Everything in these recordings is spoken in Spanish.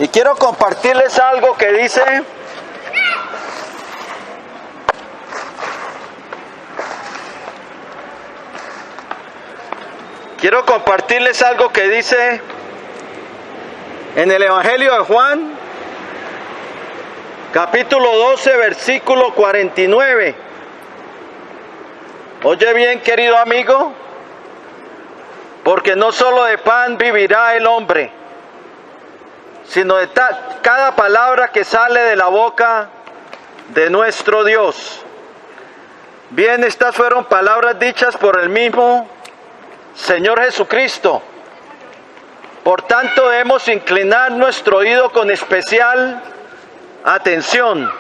Y quiero compartirles algo que dice en el Evangelio de Juan, capítulo 12, versículo 49. Oye bien, querido amigo, porque no solo de pan vivirá el hombre, sino de cada palabra que sale de la boca de nuestro Dios. Bien, estas fueron palabras dichas por el mismo Señor Jesucristo. Por tanto, debemos inclinar nuestro oído con especial atención.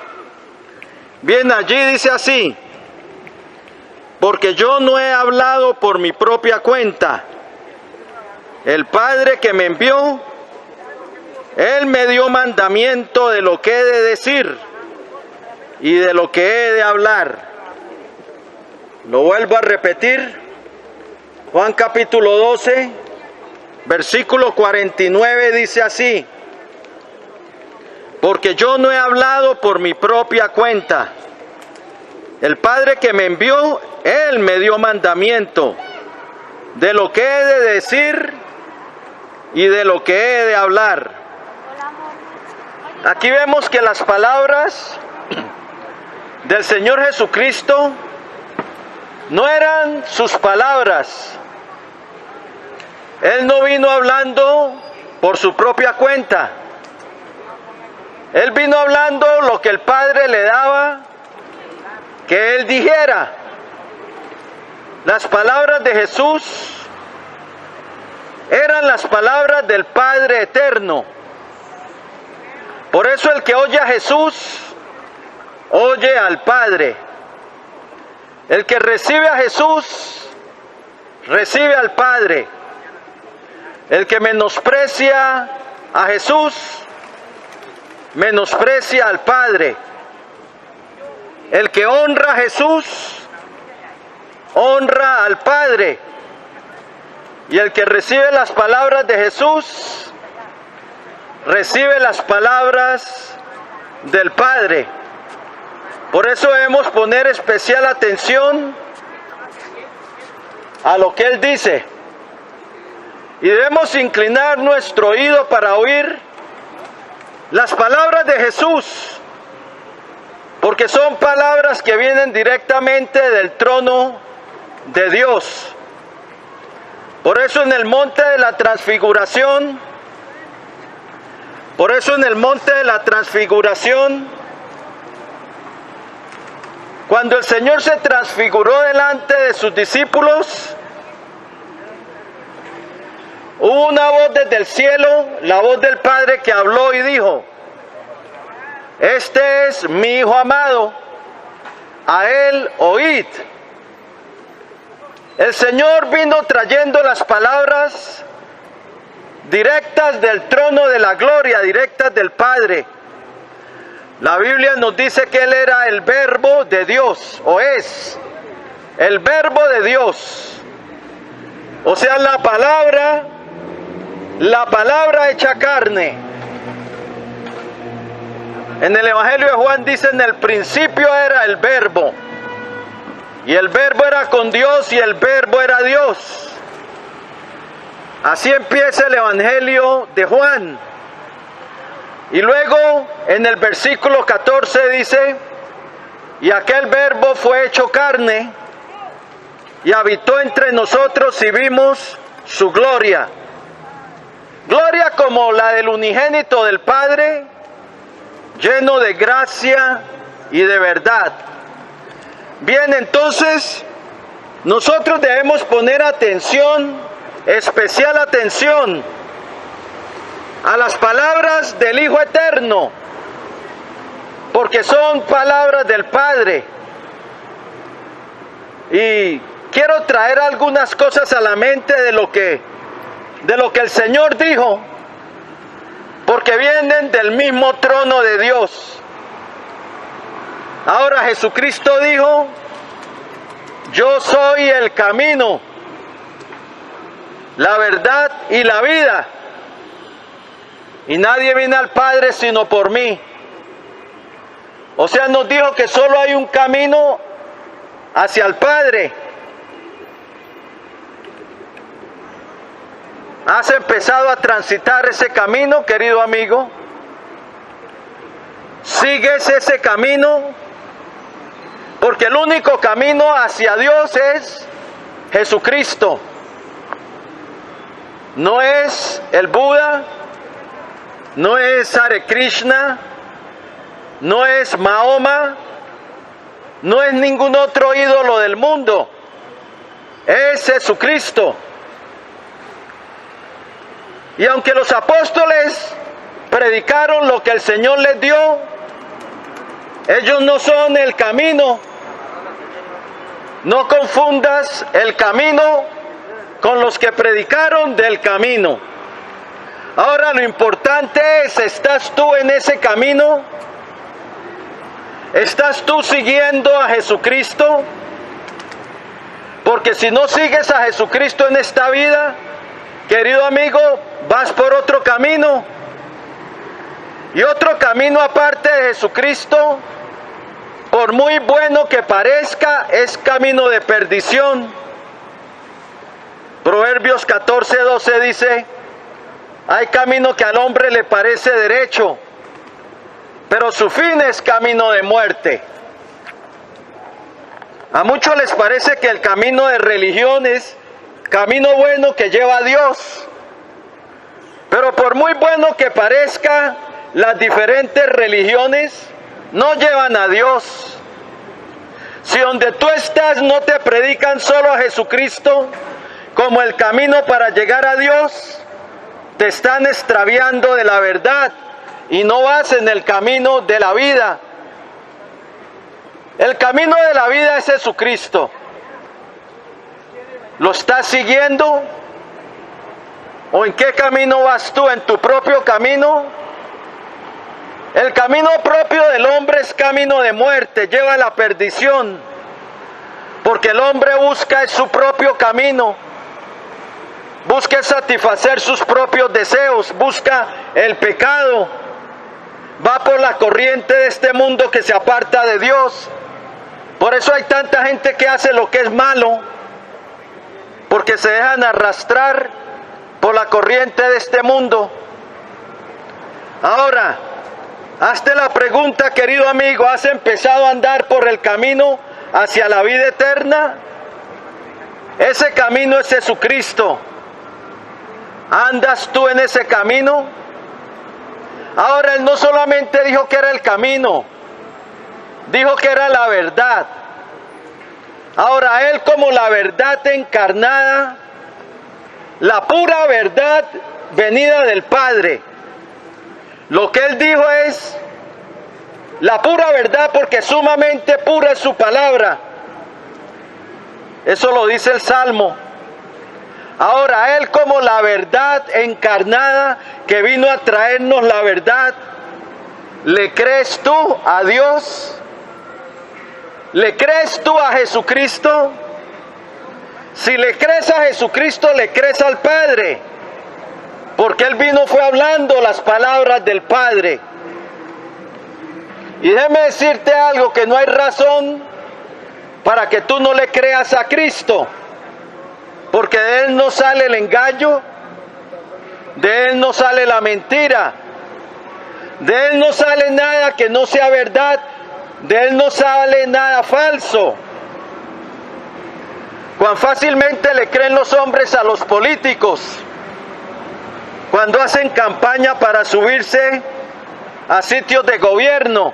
Bien, allí dice así: porque yo no he hablado por mi propia cuenta. El Padre que me envió, Él me dio mandamiento de lo que he de decir y de lo que he de hablar. Lo vuelvo a repetir. Juan capítulo 12, versículo 49 dice así: porque yo no he hablado por mi propia cuenta. El Padre que me envió, Él me dio mandamiento de lo que he de decir y de lo que he de hablar. Aquí vemos que las palabras del Señor Jesucristo no eran sus palabras. Él no vino hablando por su propia cuenta. Él vino hablando lo que el Padre le daba que Él dijera. Las palabras de Jesús eran las palabras del Padre eterno. Por eso el que oye a Jesús, oye al Padre. El que recibe a Jesús, recibe al Padre. El que menosprecia a Jesús, menosprecia al Padre. El que honra a Jesús, honra al Padre. Y el que recibe las palabras de Jesús, recibe las palabras del Padre. Por eso debemos poner especial atención a lo que Él dice. Y debemos inclinar nuestro oído para oír las palabras de Jesús, porque son palabras que vienen directamente del trono de Dios. Por eso en el monte de la transfiguración, cuando el Señor se transfiguró delante de sus discípulos, hubo una voz desde el cielo, la voz del Padre, que habló y dijo: este es mi Hijo amado, a Él oíd. El Señor vino trayendo las palabras directas del trono de la gloria, directas del Padre. La Biblia nos dice que Él era el Verbo de Dios, o es el Verbo de Dios. O sea, la palabra hecha carne. En el Evangelio de Juan dice: en el principio era el Verbo, y el Verbo era con Dios, y el Verbo era Dios. Así empieza el Evangelio de Juan. Y luego en el versículo 14 dice: y aquel Verbo fue hecho carne, y habitó entre nosotros, y vimos su gloria. Gloria como la del unigénito del Padre, lleno de gracia y de verdad. Bien, entonces, nosotros debemos poner atención, especial atención, a las palabras del Hijo Eterno, porque son palabras del Padre. Y quiero traer algunas cosas a la mente de lo que el Señor dijo, porque vienen del mismo trono de Dios. Ahora Jesucristo dijo: yo soy el camino, la verdad y la vida. y nadie viene al Padre sino por mí. O sea, nos dijo que solo hay un camino hacia el Padre. ¿Has empezado a transitar ese camino, querido amigo? ¿Sigues ese camino? Porque el único camino hacia Dios es Jesucristo. No es el Buda, no es Hare Krishna, no es Mahoma, no es ningún otro ídolo del mundo. Es Jesucristo. Y aunque los apóstoles predicaron lo que el Señor les dio, ellos no son el camino. No confundas el camino con los que predicaron del camino. Ahora lo importante es, ¿estás tú en ese camino? ¿Estás tú siguiendo a Jesucristo? Porque si no sigues a Jesucristo en esta vida, querido amigo, vas por otro camino. Y otro camino aparte de Jesucristo, por muy bueno que parezca, es camino de perdición. Proverbios 14:12 dice: hay camino que al hombre le parece derecho, pero su fin es camino de muerte. A muchos les parece que el camino de religión es camino bueno que lleva a Dios. Pero por muy bueno que parezca, las diferentes religiones no llevan a Dios. Si donde tú estás no te predican solo a Jesucristo como el camino para llegar a Dios, te están extraviando de la verdad y no vas en el camino de la vida. El camino de la vida es Jesucristo. ¿Lo estás siguiendo? ¿O en qué camino vas tú? ¿En tu propio camino? El camino propio del hombre es camino de muerte, lleva a la perdición, porque el hombre busca su propio camino, busca satisfacer sus propios deseos, busca el pecado, va por la corriente de este mundo que se aparta de Dios. Por eso hay tanta gente que hace lo que es malo, porque se dejan arrastrar por la corriente de este mundo. Ahora, hazte la pregunta, querido amigo, ¿has empezado a andar por el camino hacia la vida eterna? Ese camino es Jesucristo. ¿Andas tú en ese camino? Ahora, Él no solamente dijo que era el camino, dijo que era la verdad. Ahora, Él como la verdad encarnada, la pura verdad venida del Padre. Lo que Él dijo es la pura verdad, porque sumamente pura es su palabra. Eso lo dice el Salmo. Ahora, Él como la verdad encarnada que vino a traernos la verdad, ¿le crees tú a Dios? ¿Le crees tú a Jesucristo? Si le crees a Jesucristo, le crees al Padre, porque Él vino fue hablando las palabras del Padre. Y déjame decirte algo, que no hay razón para que tú no le creas a Cristo, porque de Él no sale el engaño, de Él no sale la mentira, de Él no sale nada que no sea verdad, de Él no sale nada falso. Cuán fácilmente le creen los hombres a los políticos cuando hacen campaña para subirse a sitios de gobierno.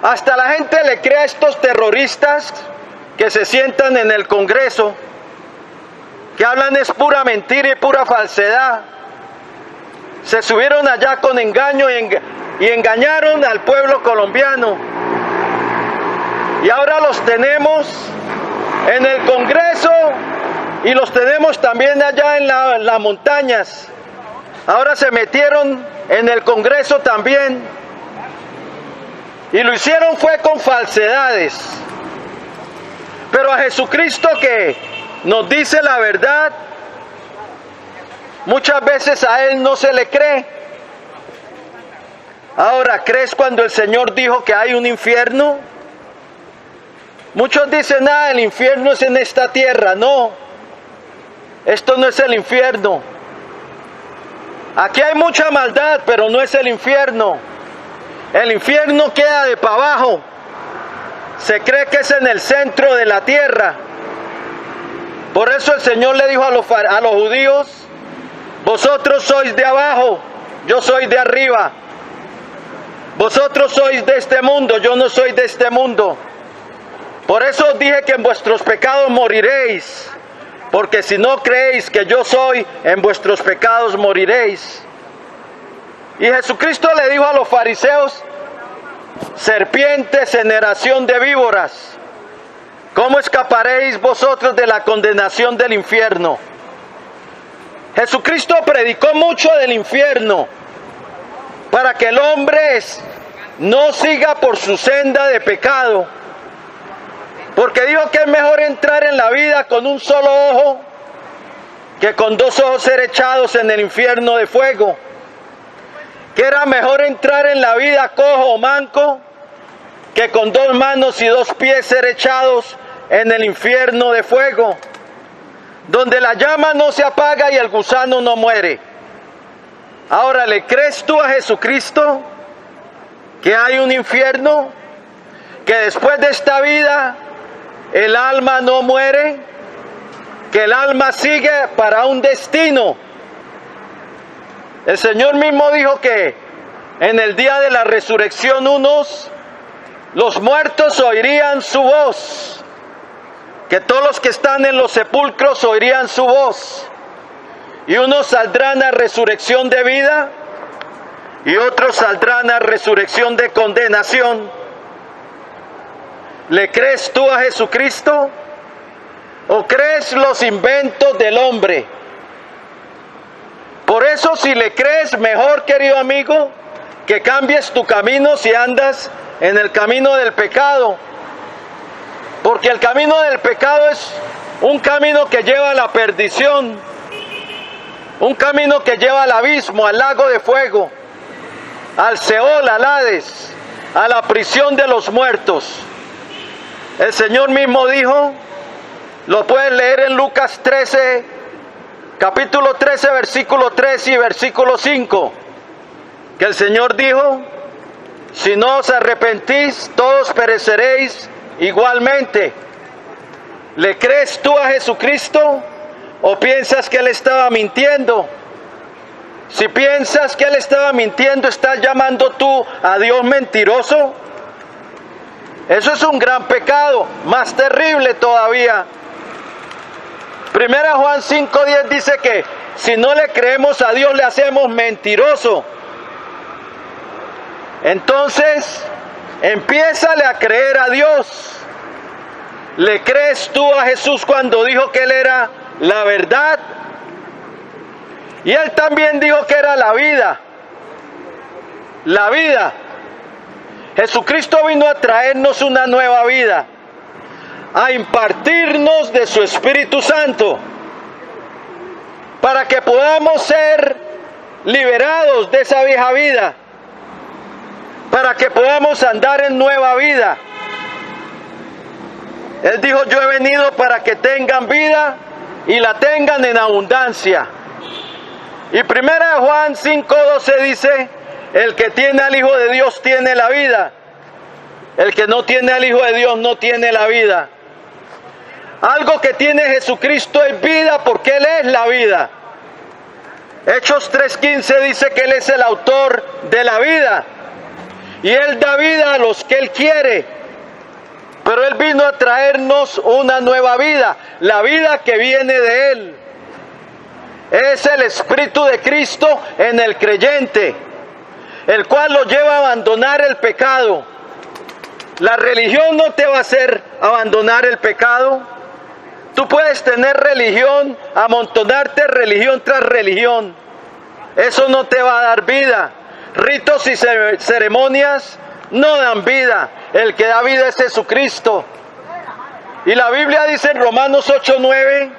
Hasta la gente le cree a estos terroristas que se sientan en el Congreso, que hablan es pura mentira y pura falsedad. Se subieron allá con engaño y engañaron al pueblo colombiano. Y ahora los tenemos en el Congreso y los tenemos también allá en las montañas. Ahora se metieron en el Congreso también. Y lo hicieron fue con falsedades. Pero a Jesucristo, que nos dice la verdad, muchas veces a Él no se le cree. Ahora, ¿crees cuando el Señor dijo que hay un infierno? Muchos dicen, el infierno es en esta tierra. No, esto no es el infierno. Aquí hay mucha maldad, pero no es el infierno. El infierno queda de para abajo. Se cree que es en el centro de la tierra. Por eso el Señor le dijo a los judíos, vosotros sois de abajo, yo soy de arriba. Vosotros sois de este mundo, yo no soy de este mundo. Por eso os dije que en vuestros pecados moriréis. Porque si no creéis que yo soy, en vuestros pecados moriréis. Y Jesucristo le dijo a los fariseos, serpientes, generación de víboras, ¿cómo escaparéis vosotros de la condenación del infierno? Jesucristo predicó mucho del infierno, para que el hombre no siga por su senda de pecado. Porque dijo que es mejor entrar en la vida con un solo ojo, que con dos ojos ser echados en el infierno de fuego. Que era mejor entrar en la vida cojo o manco, que con dos manos y dos pies ser echados en el infierno de fuego, donde la llama no se apaga y el gusano no muere. Ahora, ¿le crees tú a Jesucristo que hay un infierno? Que después de esta vida el alma no muere, que el alma sigue para un destino. El Señor mismo dijo que en el día de la resurrección los muertos oirían su voz, que todos los que están en los sepulcros oirían su voz, y unos saldrán a resurrección de vida y otros saldrán a resurrección de condenación. ¿Le crees tú a Jesucristo? ¿O crees los inventos del hombre? Por eso, si le crees, mejor, querido amigo, que cambies tu camino si andas en el camino del pecado. Porque el camino del pecado es un camino que lleva a la perdición, un camino que lleva al abismo, al lago de fuego, al Seol, al Hades, a la prisión de los muertos. El Señor mismo dijo, lo puedes leer en Lucas 13, capítulo 13, versículo 3 y versículo 5, que el Señor dijo, si no os arrepentís, todos pereceréis igualmente. ¿Le crees tú a Jesucristo o piensas que Él estaba mintiendo? Si piensas que Él estaba mintiendo, ¿estás llamando tú a Dios mentiroso? Eso es un gran pecado, más terrible todavía. Primera Juan 5:10 dice que si no le creemos a Dios, le hacemos mentiroso. Entonces, empiézale a creer a Dios. ¿Le crees tú a Jesús cuando dijo que Él era la verdad? Y Él también dijo que era la vida. La vida. Jesucristo vino a traernos una nueva vida, a impartirnos de su Espíritu Santo, para que podamos ser liberados de esa vieja vida, para que podamos andar en nueva vida. Él dijo, yo he venido para que tengan vida y la tengan en abundancia. Y primera de Juan 5:12 dice, el que tiene al Hijo de Dios tiene la vida. El que no tiene al Hijo de Dios no tiene la vida. Algo que tiene Jesucristo es vida, porque Él es la vida. Hechos 3:15 dice que Él es el autor de la vida. Y Él da vida a los que Él quiere. Pero Él vino a traernos una nueva vida, la vida que viene de Él. Es el Espíritu de Cristo en el creyente, el cual lo lleva a abandonar el pecado. La religión no te va a hacer abandonar el pecado. Tú puedes tener religión, amontonarte religión tras religión. Eso no te va a dar vida. Ritos y ceremonias no dan vida. El que da vida es Jesucristo. Y la Biblia dice en Romanos 8:9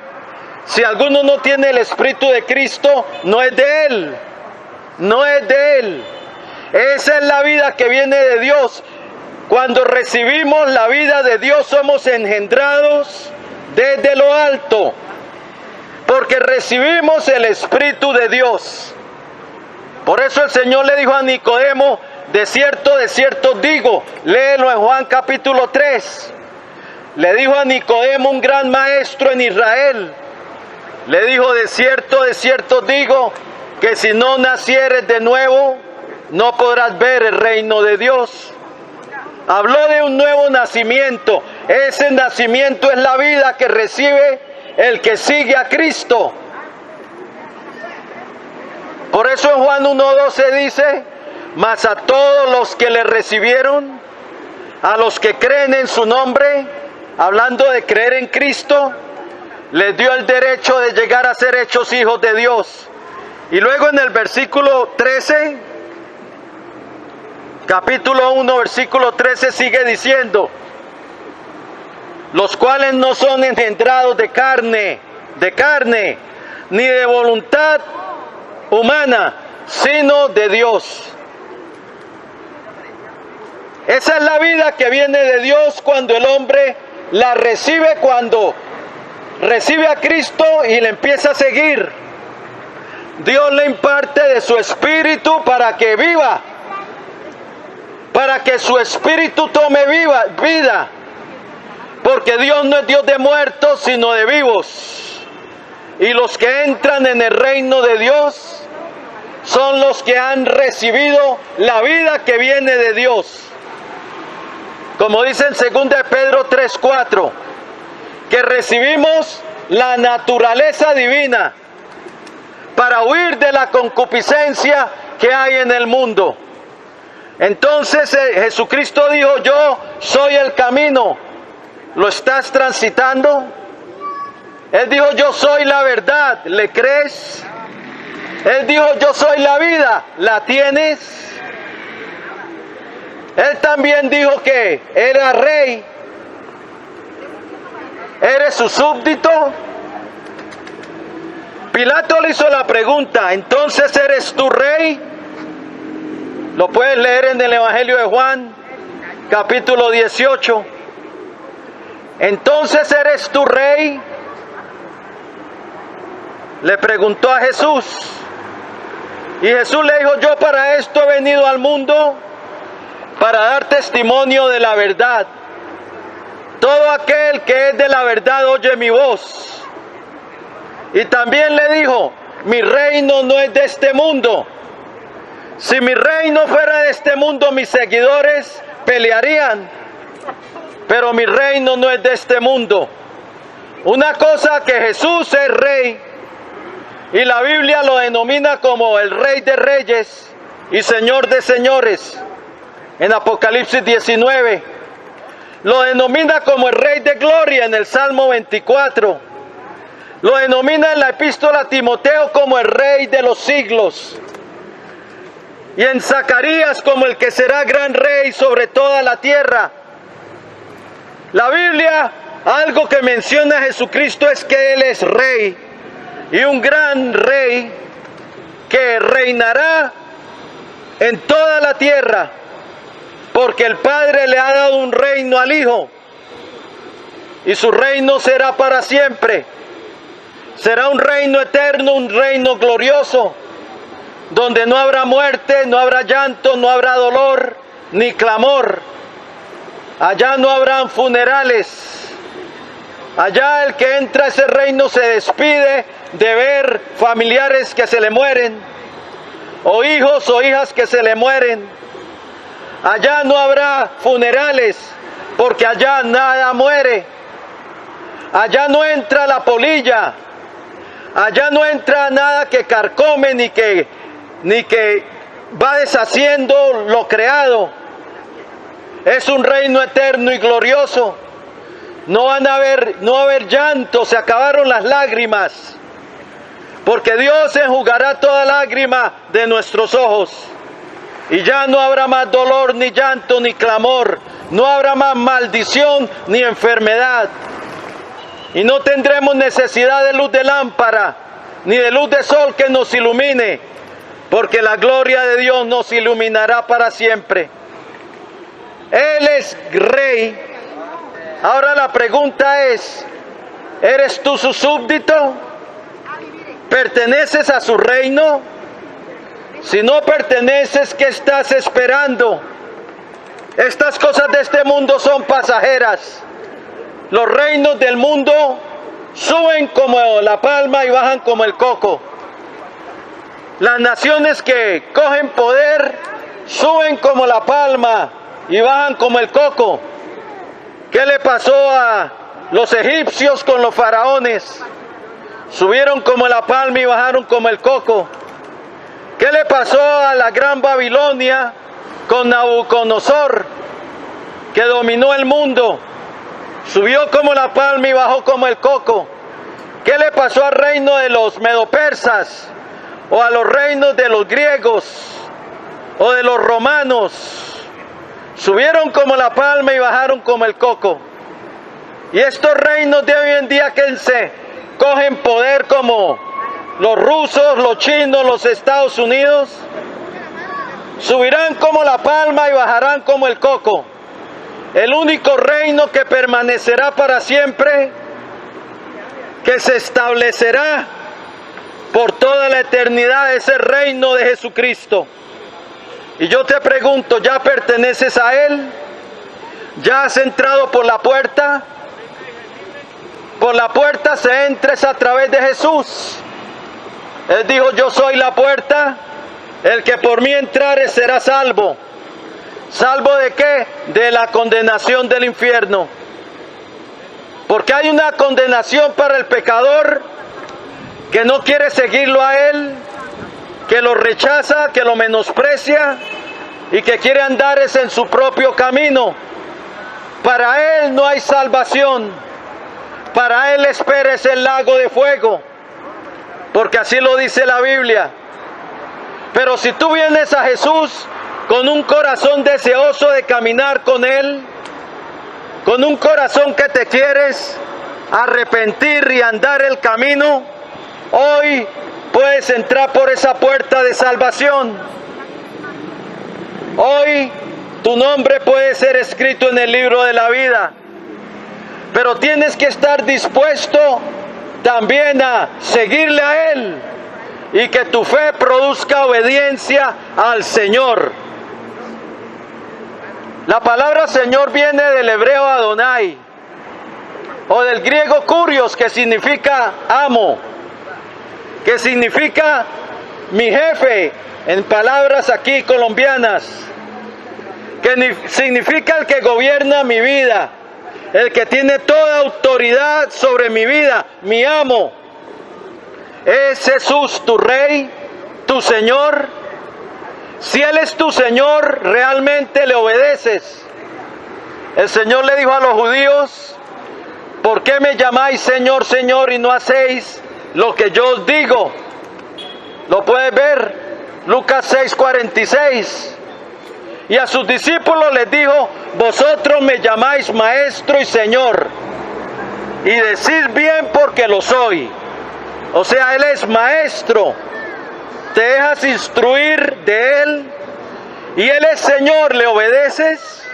Si alguno no tiene el Espíritu de Cristo, no es de Él. No es de Él. Esa es la vida que viene de Dios. Cuando recibimos la vida de Dios, somos engendrados desde lo alto. Porque recibimos el Espíritu de Dios. Por eso el Señor le dijo a Nicodemo, de cierto digo, léelo en Juan capítulo 3. Le dijo a Nicodemo, un gran maestro en Israel. Le dijo, de cierto digo, que si no nacieres de nuevo, no podrás ver el reino de Dios. Habló de un nuevo nacimiento. Ese nacimiento es la vida que recibe el que sigue a Cristo. Por eso en Juan 1:12 dice, mas a todos los que le recibieron, a los que creen en su nombre, hablando de creer en Cristo, les dio el derecho de llegar a ser hechos hijos de Dios. Y luego en el versículo 13, capítulo 1, versículo 13 sigue diciendo, los cuales no son engendrados de carne, ni de voluntad humana, sino de Dios. Esa es la vida que viene de Dios cuando el hombre la recibe, cuando recibe a Cristo y le empieza a seguir. Dios le imparte de su espíritu para que viva, para que su espíritu tome vida, porque Dios no es Dios de muertos, sino de vivos. Y los que entran en el reino de Dios son los que han recibido la vida que viene de Dios. Como dice en 2 de Pedro 3:4, que recibimos la naturaleza divina para huir de la concupiscencia que hay en el mundo. Entonces Jesucristo dijo, yo soy el camino. ¿Lo estás transitando? Él dijo, yo soy la verdad. ¿Le crees? Él dijo, yo soy la vida. ¿La tienes? Él también dijo que era rey. ¿Eres su súbdito? Pilato le hizo la pregunta, ¿entonces eres tú rey? Lo puedes leer en el Evangelio de Juan, capítulo 18. ¿Entonces eres tú rey? Le preguntó a Jesús. Y Jesús le dijo, yo para esto he venido al mundo, para dar testimonio de la verdad. Todo aquel que es de la verdad oye mi voz. Y también le dijo, mi reino no es de este mundo. Si mi reino fuera de este mundo, mis seguidores pelearían. Pero mi reino no es de este mundo. Una cosa que Jesús es rey, y la Biblia lo denomina como el Rey de Reyes y Señor de Señores. En Apocalipsis 19. Lo denomina como el Rey de Gloria en el Salmo 24. Lo denomina en la epístola a Timoteo como el Rey de los siglos. Y en Zacarías como el que será gran rey sobre toda la tierra. La Biblia, algo que menciona a Jesucristo es que Él es rey. Y un gran rey que reinará en toda la tierra. Porque el Padre le ha dado un reino al Hijo. Y su reino será para siempre. Será un reino eterno, un reino glorioso, donde no habrá muerte, no habrá llanto, no habrá dolor, ni clamor. Allá no habrán funerales. Allá el que entra a ese reino se despide de ver familiares que se le mueren, o hijos o hijas que se le mueren. Allá no habrá funerales, porque allá nada muere. Allá no entra la polilla. Allá no entra nada que carcome ni que va deshaciendo lo creado. Es un reino eterno y glorioso. No va a haber llanto, se acabaron las lágrimas. Porque Dios enjugará toda lágrima de nuestros ojos. Y ya no habrá más dolor, ni llanto, ni clamor. No habrá más maldición, ni enfermedad. y no tendremos necesidad de luz de lámpara, ni de luz de sol que nos ilumine, porque la gloria de Dios nos iluminará para siempre. Él es Rey. Ahora la pregunta es, ¿eres tú su súbdito? ¿Perteneces a su reino? Si no perteneces, ¿qué estás esperando? Estas cosas de este mundo son pasajeras. Los reinos del mundo suben como la palma y bajan como el coco. Las naciones que cogen poder suben como la palma y bajan como el coco. ¿Qué le pasó a los egipcios con los faraones? Subieron como la palma y bajaron como el coco. ¿Qué le pasó a la gran Babilonia con Nabucodonosor, que dominó el mundo? Subió como la palma y bajó como el coco. ¿Qué le pasó al reino de los medopersas, o a los reinos de los griegos, o de los romanos? Subieron como la palma y bajaron como el coco. Y estos reinos de hoy en día que se cogen poder, como los rusos, los chinos, los Estados Unidos, subirán como la palma y bajarán como el coco. El único reino que permanecerá para siempre, que se establecerá por toda la eternidad, es el reino de Jesucristo. Y yo te pregunto, ¿ya perteneces a Él? ¿Ya has entrado por la puerta? Por la puerta se entra a través de Jesús. Él dijo, yo soy la puerta, el que por mí entrare será salvo. ¿Salvo de qué? De la condenación del infierno. Porque hay una condenación para el pecador que no quiere seguirlo a Él, que lo rechaza, que lo menosprecia y que quiere andar en su propio camino. Para él no hay salvación. Para él espera es el lago de fuego, porque así lo dice la Biblia. Pero si tú vienes a Jesús con un corazón deseoso de caminar con Él, con un corazón que te quieres arrepentir y andar el camino, hoy puedes entrar por esa puerta de salvación. Hoy tu nombre puede ser escrito en el libro de la vida, pero tienes que estar dispuesto también a seguirle a Él y que tu fe produzca obediencia al Señor. La palabra Señor viene del hebreo Adonai, o del griego kurios, que significa amo, que significa mi jefe, en palabras aquí colombianas, que significa el que gobierna mi vida, el que tiene toda autoridad sobre mi vida, mi amo. ¿Es Jesús tu Rey, tu Señor? Si Él es tu Señor, realmente le obedeces. El Señor le dijo a los judíos, ¿por qué me llamáis Señor, Señor y no hacéis lo que yo os digo? Lo puedes ver, Lucas 6:46. Y a sus discípulos les dijo, vosotros me llamáis Maestro y Señor, y decís bien porque lo soy. O sea, Él es Maestro, te dejas instruir de Él, y Él es Señor, ¿le obedeces?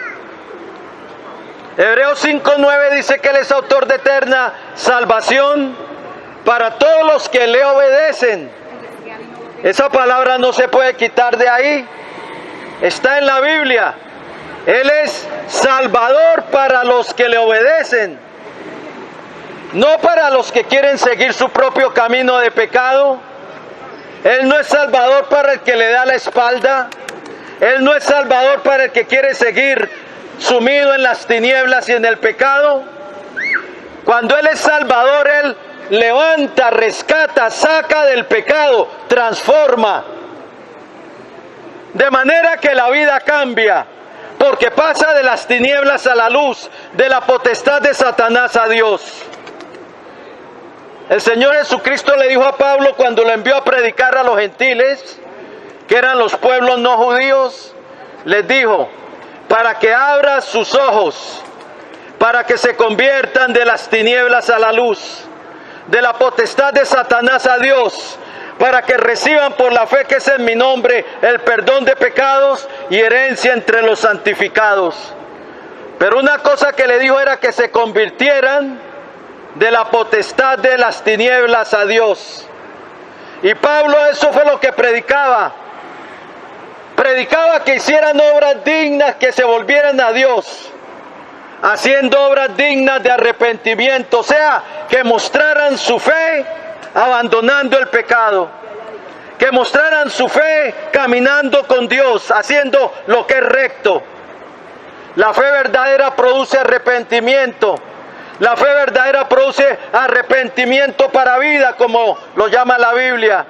Hebreos 5:9 dice que Él es autor de eterna salvación para todos los que le obedecen. Esa palabra no se puede quitar de ahí, está en la Biblia. Él es Salvador para los que le obedecen, no para los que quieren seguir su propio camino de pecado. Él no es Salvador para el que le da la espalda. Él no es Salvador para el que quiere seguir sumido en las tinieblas y en el pecado. Cuando Él es Salvador, Él levanta, rescata, saca del pecado, transforma. De manera que la vida cambia, porque pasa de las tinieblas a la luz, de la potestad de Satanás a Dios. El Señor Jesucristo le dijo a Pablo cuando lo envió a predicar a los gentiles, que eran los pueblos no judíos, les dijo, para que abra sus ojos, para que se conviertan de las tinieblas a la luz, de la potestad de Satanás a Dios, para que reciban por la fe que es en mi nombre el perdón de pecados y herencia entre los santificados. Pero una cosa que le dijo era que se convirtieran de la potestad de las tinieblas a Dios. Y Pablo eso fue lo que predicaba. Predicaba que hicieran obras dignas, que se volvieran a Dios, haciendo obras dignas de arrepentimiento, o sea, que mostraran su fe abandonando el pecado, que mostraran su fe caminando con Dios, haciendo lo que es recto. La fe verdadera produce arrepentimiento. La fe verdadera produce arrepentimiento para vida, como lo llama la Biblia.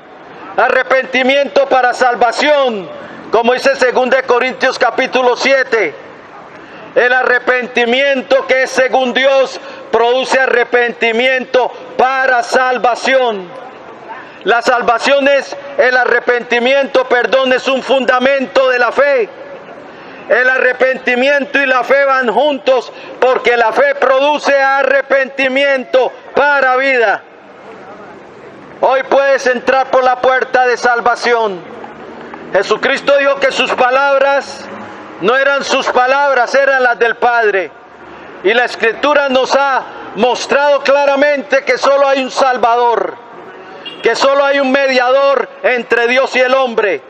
Arrepentimiento para salvación, como dice 2 Corintios capítulo 7. El arrepentimiento que es según Dios produce arrepentimiento para salvación. La salvación es el arrepentimiento, perdón, es un fundamento de la fe. El arrepentimiento y la fe van juntos porque la fe produce arrepentimiento para vida. Hoy puedes entrar por la puerta de salvación. Jesucristo dijo que sus palabras no eran sus palabras, eran las del Padre. Y la Escritura nos ha mostrado claramente que solo hay un Salvador, que solo hay un mediador entre Dios y el hombre,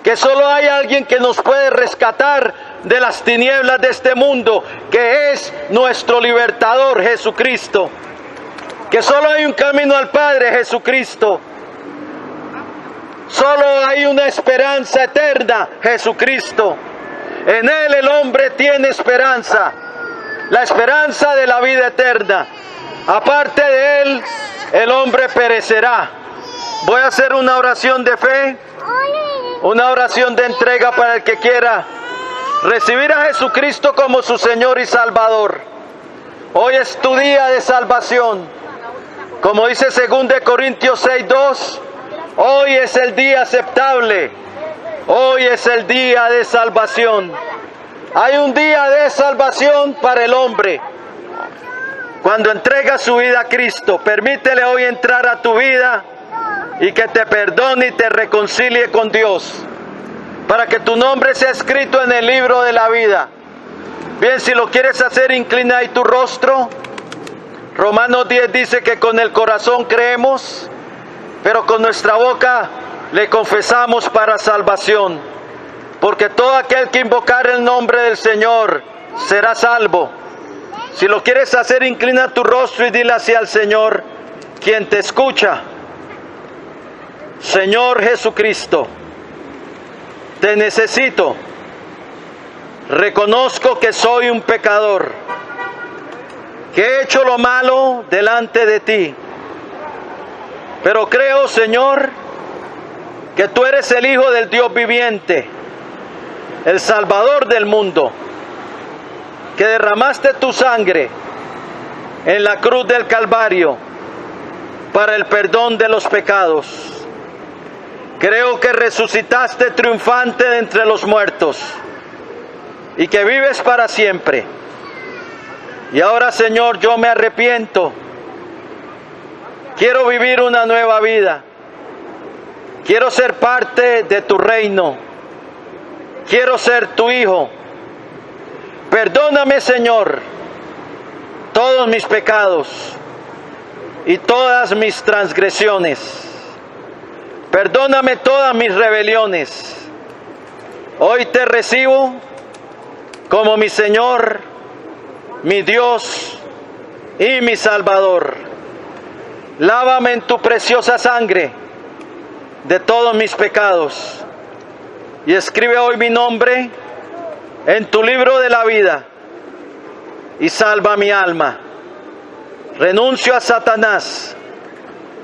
que solo hay alguien que nos puede rescatar de las tinieblas de este mundo, que es nuestro libertador, Jesucristo. Que solo hay un camino al Padre, Jesucristo. Solo hay una esperanza eterna, Jesucristo. En Él el hombre tiene esperanza, la esperanza de la vida eterna. Aparte de Él, el hombre perecerá. Voy a hacer una oración de fe, una oración de entrega para el que quiera recibir a Jesucristo como su Señor y Salvador. Hoy es tu día de salvación. Como dice 2 Corintios 6:2, hoy es el día aceptable. Hoy es el día de salvación. Hay un día de salvación para el hombre. Cuando entrega su vida a Cristo, permítele hoy entrar a tu vida y que te perdone y te reconcilie con Dios, para que tu nombre sea escrito en el libro de la vida. Bien, si lo quieres hacer, inclina ahí tu rostro. Romanos 10 dice que con el corazón creemos, pero con nuestra boca le confesamos para salvación. Porque todo aquel que invocar el nombre del Señor será salvo. Si lo quieres hacer, inclina tu rostro y dile así al Señor, quien te escucha: Señor Jesucristo, te necesito. Reconozco que soy un pecador, que he hecho lo malo delante de ti. Pero creo, Señor, que tú eres el Hijo del Dios viviente, el Salvador del mundo, que derramaste tu sangre en la cruz del Calvario para el perdón de los pecados. Creo que resucitaste triunfante de entre los muertos y que vives para siempre. Y ahora, Señor, yo me arrepiento. Quiero vivir una nueva vida. Quiero ser parte de tu reino. Quiero ser tu hijo. Perdóname, Señor, todos mis pecados y todas mis transgresiones. Perdóname todas mis rebeliones. Hoy te recibo como mi Señor, mi Dios y mi Salvador. Lávame en tu preciosa sangre de todos mis pecados y escribe hoy mi nombre en tu libro de la vida y salva mi alma. Renuncio a Satanás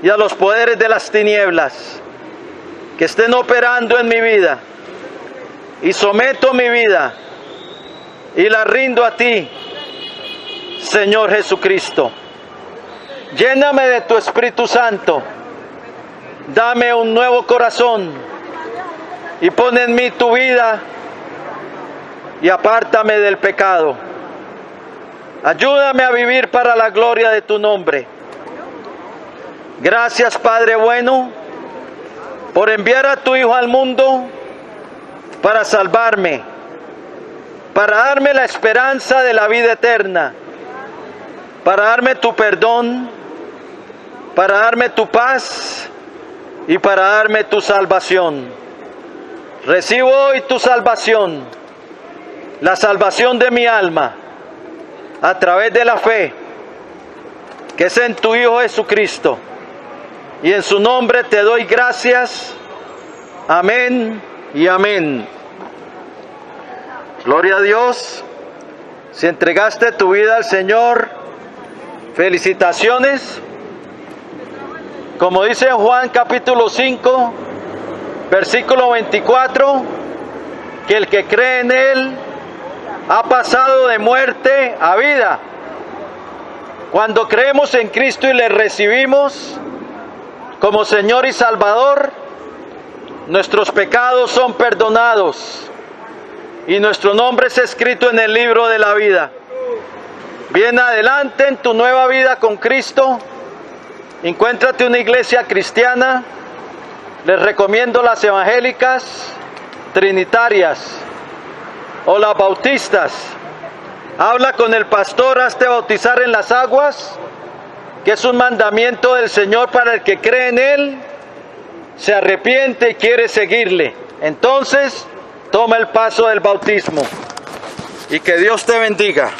y a los poderes de las tinieblas que estén operando en mi vida y someto mi vida y la rindo a ti, Señor Jesucristo. Lléname de tu Espíritu Santo, dame un nuevo corazón y pon en mí tu vida y apártame del pecado. Ayúdame a vivir para la gloria de tu nombre. Gracias, Padre bueno, por enviar a tu Hijo al mundo para salvarme, para darme la esperanza de la vida eterna, para darme tu perdón, para darme tu paz y para darme tu salvación. Recibo hoy tu salvación, la salvación de mi alma, a través de la fe, que es en tu Hijo Jesucristo. Y en su nombre te doy gracias. Amén y amén. Gloria a Dios. Si entregaste tu vida al Señor, felicitaciones. Como dice Juan capítulo 5, versículo 24, que el que cree en Él ha pasado de muerte a vida. Cuando creemos en Cristo y le recibimos como Señor y Salvador, nuestros pecados son perdonados y nuestro nombre es escrito en el libro de la vida. Bien adelante en tu nueva vida con Cristo. Encuéntrate una iglesia cristiana. Les recomiendo las evangélicas, trinitarias o las bautistas. Habla con el pastor, hazte bautizar en las aguas, que es un mandamiento del Señor para el que cree en Él, se arrepiente y quiere seguirle. Entonces, toma el paso del bautismo. Y que Dios te bendiga.